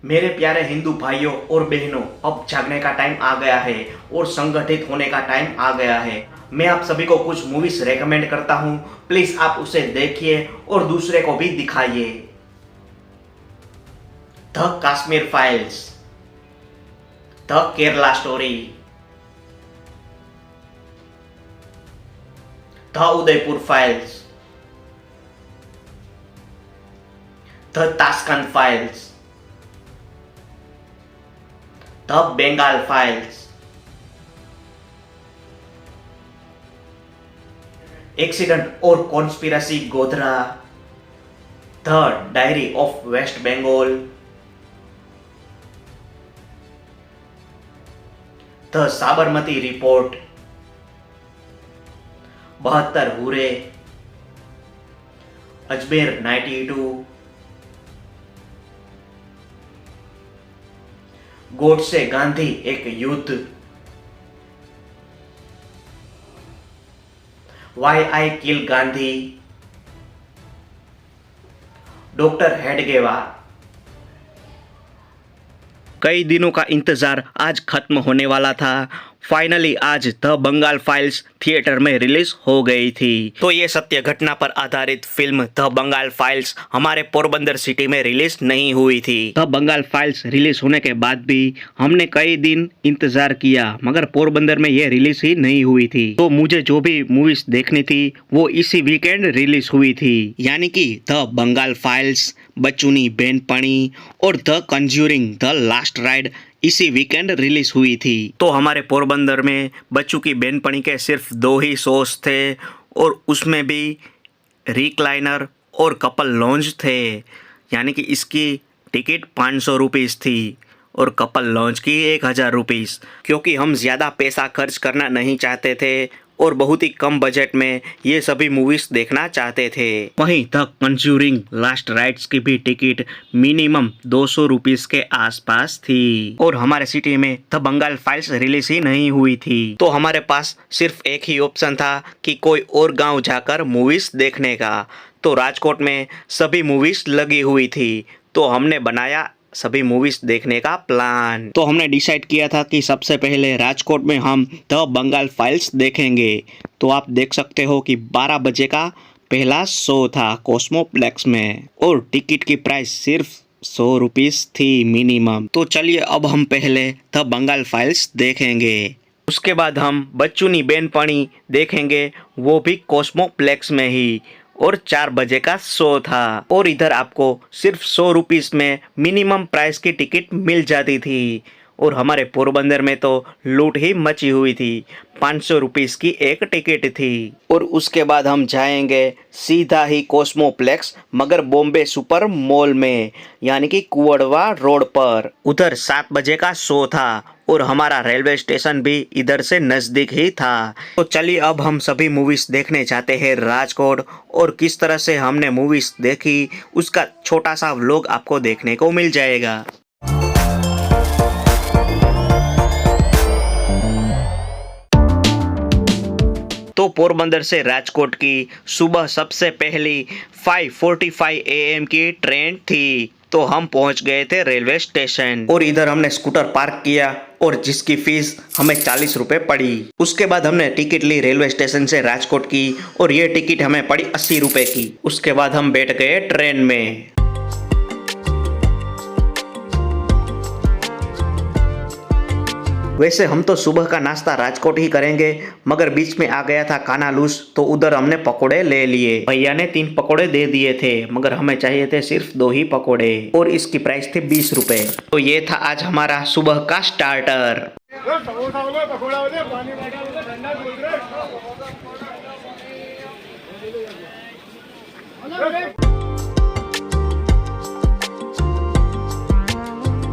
मेरे प्यारे हिंदू भाइयों और बहनों, अब जागने का टाइम आ गया है और संगठित होने का टाइम आ गया है। मैं आप सभी को कुछ मूवीज रेकमेंड करता हूँ। प्लीज आप उसे देखिए और दूसरे को भी दिखाइए। The Kashmir files, the Kerala story, the Udaipur files, the Tashkent files, the Bengal files, accident और conspiracy Godhra, the diary of West Bengal, the Sabarmati report, 72 हुरे, अजमेर 92, गोडसे गांधी एक युद्ध, why I kill Gandhi, doctor Hedgewar. कई दिनों का इंतजार आज खत्म होने वाला था। फाइनली आज द बंगाल फाइल्स थिएटर में रिलीज हो गई थी। तो ये सत्य घटना पर आधारित फिल्म द बंगाल फाइल्स हमारे पोरबंदर सिटी में रिलीज नहीं हुई थी। द बंगाल फाइल्स रिलीज होने के बाद भी हमने कई दिन इंतजार किया, मगर पोरबंदर में ये रिलीज ही नहीं हुई थी। तो मुझे जो भी मूवीज देखनी थी वो इसी वीकेंड रिलीज हुई थी, यानी कि द बंगाल फाइल्स, बच्चूनी बेनपणी और the conjuring the last ride इसी वीकेंड रिलीज हुई थी। तो हमारे पोरबंदर में बच्चू की बेनपणी के सिर्फ 2 ही शोज थे और उसमें भी रिक्लाइनर और कपल लॉन्ज थे, यानी कि इसकी टिकट 500 रुपीज़ थी और कपल लॉन्च की 1000 रुपीज़, क्योंकि हम ज़्यादा पैसा खर्च करना नहीं चाहते थे और बहुत ही कम बजट में ये सभी मूवीज देखना चाहते थे। वहीं द कंज्यूरिंग लास्ट राइड्स की भी टिकट मिनिमम 200 रुपीज़ के आसपास थी और हमारे सिटी में द बंगाल फाइल्स रिलीज ही नहीं हुई थी। तो हमारे पास सिर्फ एक ही ऑप्शन था कि कोई और गांव जाकर मूवीज देखने का। तो राजकोट में सभी मूवीज लगी हुई थी, तो हमने बनाया सभी मूवीज देखने का प्लान। तो हमने डिसाइड किया था कि सबसे पहले राजकोट में हम द बंगाल फाइल्स देखेंगे। तो आप देख सकते हो कि 12 बजे का पहला शो था कॉस्मोप्लेक्स में और टिकट की प्राइस सिर्फ 100 रुपीज़ थी मिनिमम। तो चलिए अब हम पहले द बंगाल फाइल्स देखेंगे, उसके बाद हम बच्चूनी बेनपणी देखेंगे, वो भी कॉस्मोप्लेक्स में ही, और 4 बजे का शो था। और इधर आपको सिर्फ 100 रुपीज़ में मिनिमम प्राइस की टिकट मिल जाती थी और हमारे पोरबंदर में तो लूट ही मची हुई थी। 500 रुपीज़ की एक टिकट थी। और उसके बाद हम जाएंगे सीधा ही कॉस्मोप्लेक्स, मगर बॉम्बे सुपर मॉल में, यानी कि कुवड़वा रोड पर। उधर 7 बजे का शो था और हमारा रेलवे स्टेशन भी इधर से नज़दीक ही था। तो चलिए अब हम सभी मूवीज देखने जाते हैं राजकोट, और किस तरह से हमने मूवीज देखी उसका छोटा सा व्लॉग आपको देखने को मिल जाएगा। तो पोरबंदर से राजकोट की सुबह सबसे पहली 5:45 AM की ट्रेन थी। तो हम पहुंच गए थे रेलवे स्टेशन और इधर हमने स्कूटर पार्क किया और जिसकी फीस हमें 40 रुपए पड़ी। उसके बाद हमने टिकट ली रेलवे स्टेशन से राजकोट की और ये टिकट हमें पड़ी 80 रुपए की। उसके बाद हम बैठ गए ट्रेन में। वैसे हम तो सुबह का नाश्ता राजकोट ही करेंगे, मगर बीच में आ गया था कानालूस, तो उधर हमने पकोड़े ले लिए। भैया ने 3 पकोड़े दे दिए थे, मगर हमें चाहिए थे सिर्फ 2 ही पकोड़े और इसकी प्राइस थी 20 रुपए। तो ये था आज हमारा सुबह का स्टार्टर।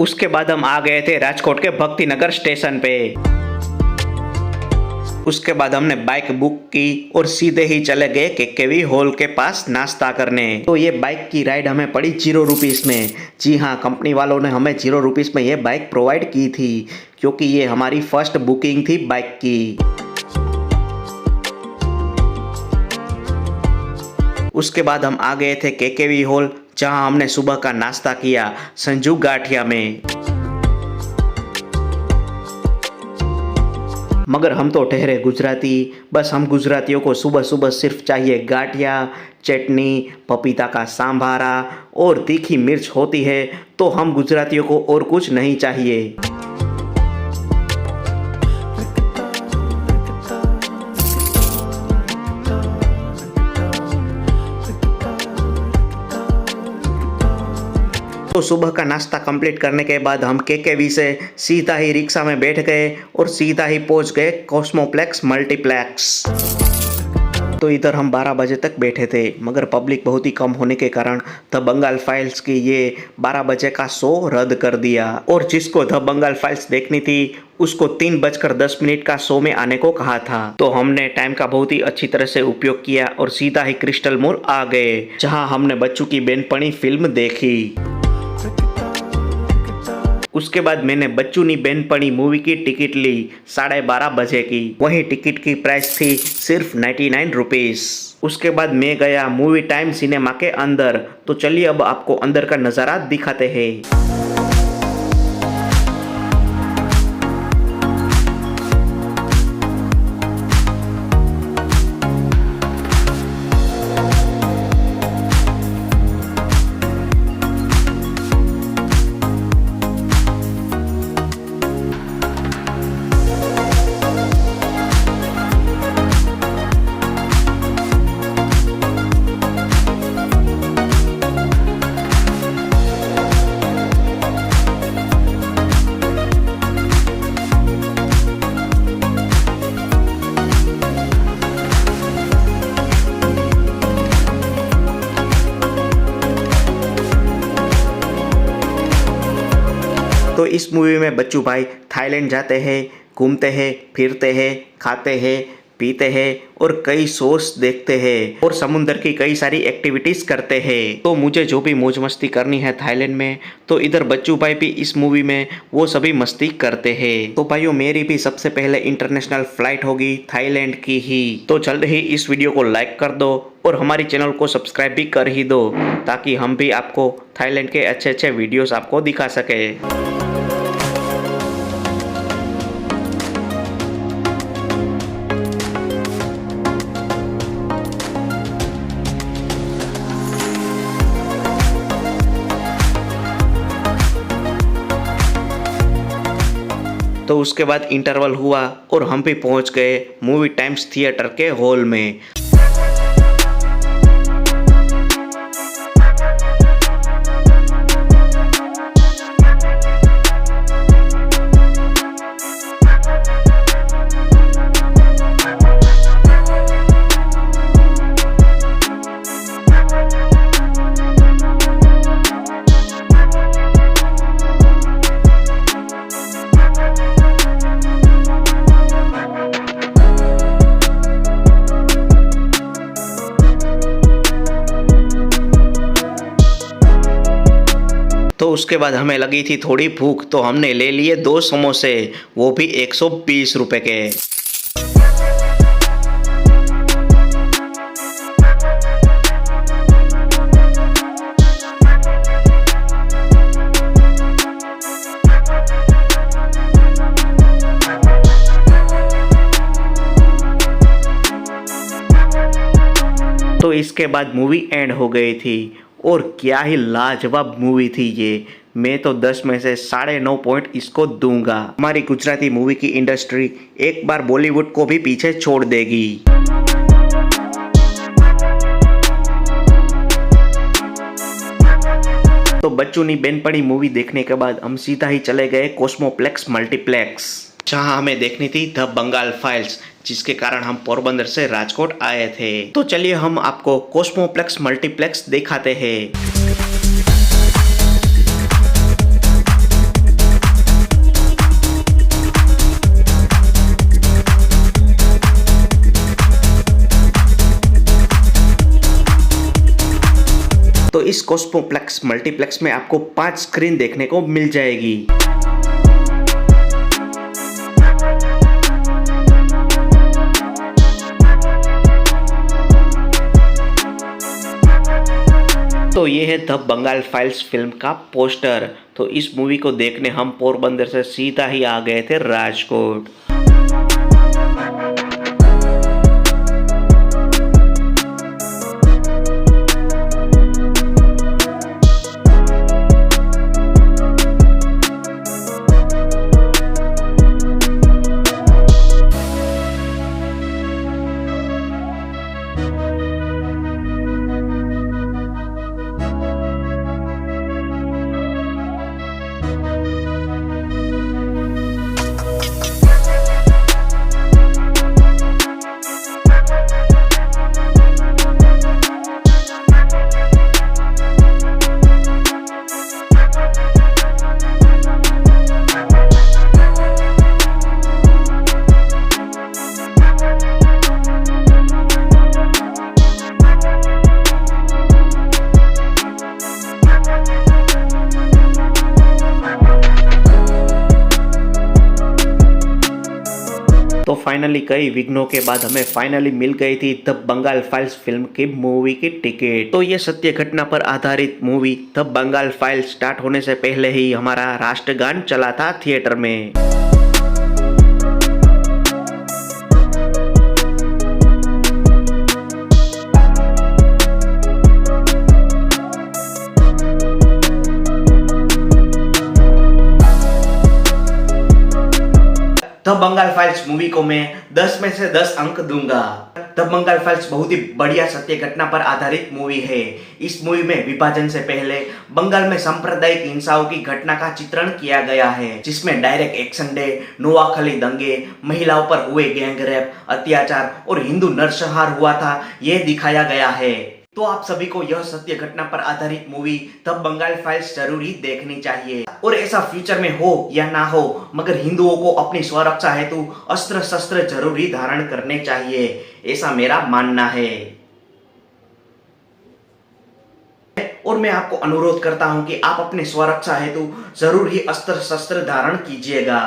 उसके बाद हम आ गए थे राजकोट के भक्ति नगर स्टेशन पे। उसके बाद हमने बाइक बुक की और सीधे ही चले गए केकेवी हॉल के पास नाश्ता करने। तो ये बाइक की राइड हमें पड़ी 0 रुपीज़ में। जी हाँ, कंपनी वालों ने हमें 0 रुपीज़ में ये बाइक प्रोवाइड की थी, क्योंकि ये हमारी फर्स्ट बुकिंग थी बाइक की। उसके बाद हम आ गए थे केकेवी हॉल, जहां हमने सुबह का नाश्ता किया संजू गाठिया में। मगर हम तो ठहरे गुजराती, बस हम गुजरातियों को सुबह सुबह सिर्फ चाहिए गाठिया, चटनी, पपीता का सांभारा और तीखी मिर्च होती है, तो हम गुजरातियों को और कुछ नहीं चाहिए। तो सुबह का नाश्ता कंप्लीट करने के बाद हम केकेवी से सीधा ही रिक्शा में बैठ गए और सीधा ही पहुंच गए कॉस्मोप्लेक्स मल्टीप्लेक्स। तो इधर हम 12 बजे तक बैठे थे, मगर पब्लिक बहुत ही कम होने के कारण द बंगाल फाइल्स की ये 12 बजे का शो रद्द कर दिया। और जिसको द बंगाल फाइल्स देखनी थी उसको 3:10 का शो में आने को कहा था। तो हमने टाइम का बहुत ही अच्छी तरह से उपयोग किया और सीधा ही क्रिस्टल मॉल आ गए, जहां हमने बच्चों की बेनपणी फिल्म देखी। उसके बाद मैंने बच्चूनी बेनपणी मूवी की टिकट ली 12:30 बजे की। वही टिकट की प्राइस थी सिर्फ 99 रुपीस। उसके बाद मैं गया मूवी टाइम सिनेमा के अंदर। तो चलिए अब आपको अंदर का नज़ारा दिखाते हैं। तो इस मूवी में बच्चू भाई थाईलैंड जाते हैं, घूमते हैं, फिरते हैं, खाते हैं, पीते हैं और कई शोज देखते हैं और समुद्र की कई सारी एक्टिविटीज करते हैं। तो मुझे जो भी मौज मस्ती करनी है थाईलैंड में, तो इधर बच्चू भाई भी इस मूवी में वो सभी मस्ती करते हैं। तो भाइयों मेरी भी सबसे पहले इंटरनेशनल फ्लाइट होगी थाईलैंड की ही। तो जल्द ही इस वीडियो को लाइक कर दो और हमारी चैनल को सब्सक्राइब भी कर ही दो, ताकि हम भी आपको थाईलैंड के अच्छे अच्छे वीडियोस आपको दिखा सके। तो उसके बाद इंटरवल हुआ और हम भी पहुंच गए मूवी टाइम्स थिएटर के हॉल में। तो उसके बाद हमें लगी थी थोड़ी भूख, तो हमने ले लिए 2 समोसे, वो भी 120 रुपए के। तो इसके बाद मूवी एंड हो गई थी और क्या ही लाजवाब मूवी थी ये। मैं तो 10 में से 9.5 पॉइंट इसको दूंगा। हमारी गुजराती मूवी की इंडस्ट्री एक बार बॉलीवुड को भी पीछे छोड़ देगी। तो बच्चूनी बेनपणी मूवी देखने के बाद हम सीधा ही चले गए कॉस्मोप्लेक्स मल्टीप्लेक्स, जहां हमें देखनी थी द बंगाल फाइल्स, जिसके कारण हम पोरबंदर से राजकोट आए थे। तो चलिए हम आपको कॉस्मोप्लेक्स मल्टीप्लेक्स दिखाते हैं। तो इस कॉस्मोप्लेक्स मल्टीप्लेक्स में आपको 5 स्क्रीन देखने को मिल जाएगी। तो ये है द बंगाल फाइल्स फिल्म का पोस्टर। तो इस मूवी को देखने हम पोरबंदर से सीधा ही आ गए थे राजकोट। तो फाइनली कई विघ्नों के बाद हमें फाइनली मिल गई थी द बंगाल फाइल्स फिल्म की मूवी की टिकट। तो ये सत्य घटना पर आधारित movie the Bengal Files start होने से पहले ही हमारा राष्ट्रगान चला था थिएटर में। द बंगाल फाइल्स मूवी को मैं 10 में से 10 अंक दूंगा। द बंगाल फाइल्स बहुत ही बढ़िया सत्य घटना पर आधारित मूवी है। इस मूवी में विभाजन से पहले बंगाल में सांप्रदायिक हिंसाओं की घटना का चित्रण किया गया है, जिसमें डायरेक्ट एक्शन डे, नोआखली दंगे, महिलाओं पर हुए गैंग रेप, अत्याचार और हिंदू नरसंहार हुआ था, यह दिखाया गया है। तो आप सभी को यह सत्य घटना पर आधारित मूवी द बंगाल फाइल्स जरूर ही देखनी चाहिए। और ऐसा फ्यूचर में हो या ना हो, मगर हिंदुओं को अपनी स्वरक्षा हेतु अस्त्र शस्त्र जरूर ही धारण करने चाहिए, ऐसा मेरा मानना है। और मैं आपको अनुरोध करता हूं कि आप अपने स्वरक्षा हेतु जरूर ही अस्त्र शस्त्र धारण कीजिएगा।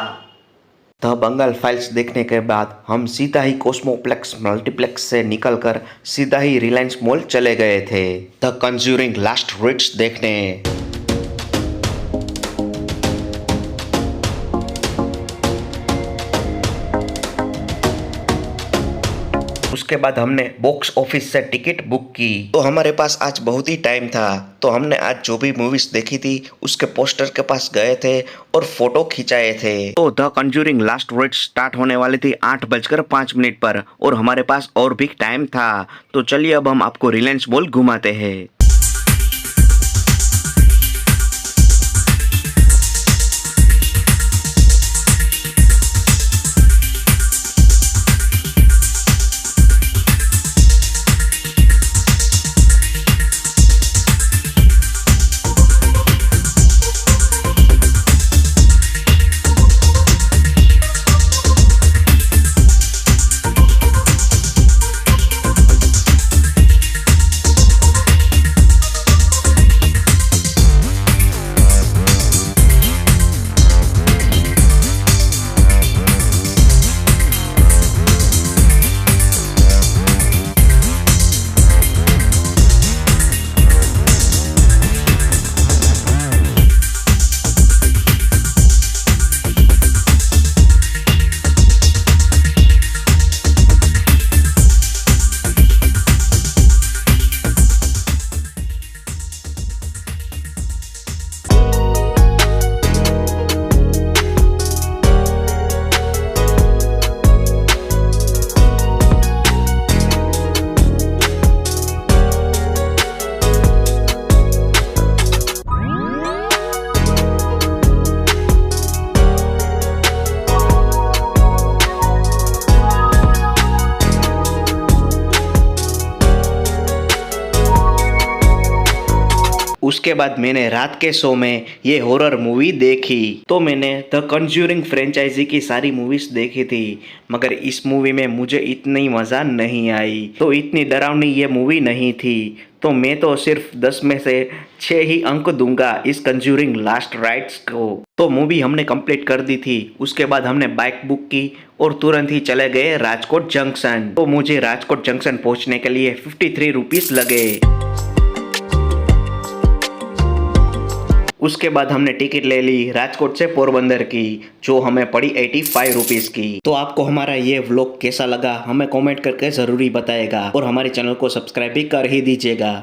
द बंगाल फाइल्स देखने के बाद हम सीधा ही कॉस्मोप्लेक्स मल्टीप्लेक्स से निकलकर सीधा ही रिलायंस मॉल चले गए थे द कंज्यूरिंग लास्ट रिट्स देखने। उसके बाद हमने बॉक्स ऑफिस से टिकट बुक की। तो हमारे पास आज बहुत ही टाइम था, तो हमने आज जो भी मूवीज देखी थी उसके पोस्टर के पास गए थे और फोटो खिंचाए थे। तो the Conjuring Last Rites start होने वाली थी 8:05 पर और हमारे पास और भी टाइम था। तो चलिए अब हम आपको रिलायंस मॉल घुमाते हैं। उसके बाद मैंने रात के शो में ये हॉरर मूवी देखी। तो मैंने द कंज्यूरिंग फ्रेंचाइजी की सारी मूवीज देखी थी, मगर इस मूवी में मुझे इतनी मज़ा नहीं आई। तो इतनी डरावनी ये मूवी नहीं थी। तो मैं तो सिर्फ 10 में से 6 ही अंक दूंगा इस कंज्यूरिंग लास्ट राइट्स को। तो मूवी हमने कंप्लीट कर दी थी। उसके बाद हमने बाइक बुक की और तुरंत ही चले गए राजकोट जंक्शन। तो मुझे राजकोट जंक्शन पहुंचने के लिए 53 रुपीस लगे। उसके बाद हमने टिकट ले ली राजकोट से पोरबंदर की, जो हमें पड़ी 85 रुपीज़ की। तो आपको हमारा ये व्लॉग कैसा लगा हमें कमेंट करके ज़रूरी बताएगा और हमारे चैनल को सब्सक्राइब भी कर ही दीजिएगा।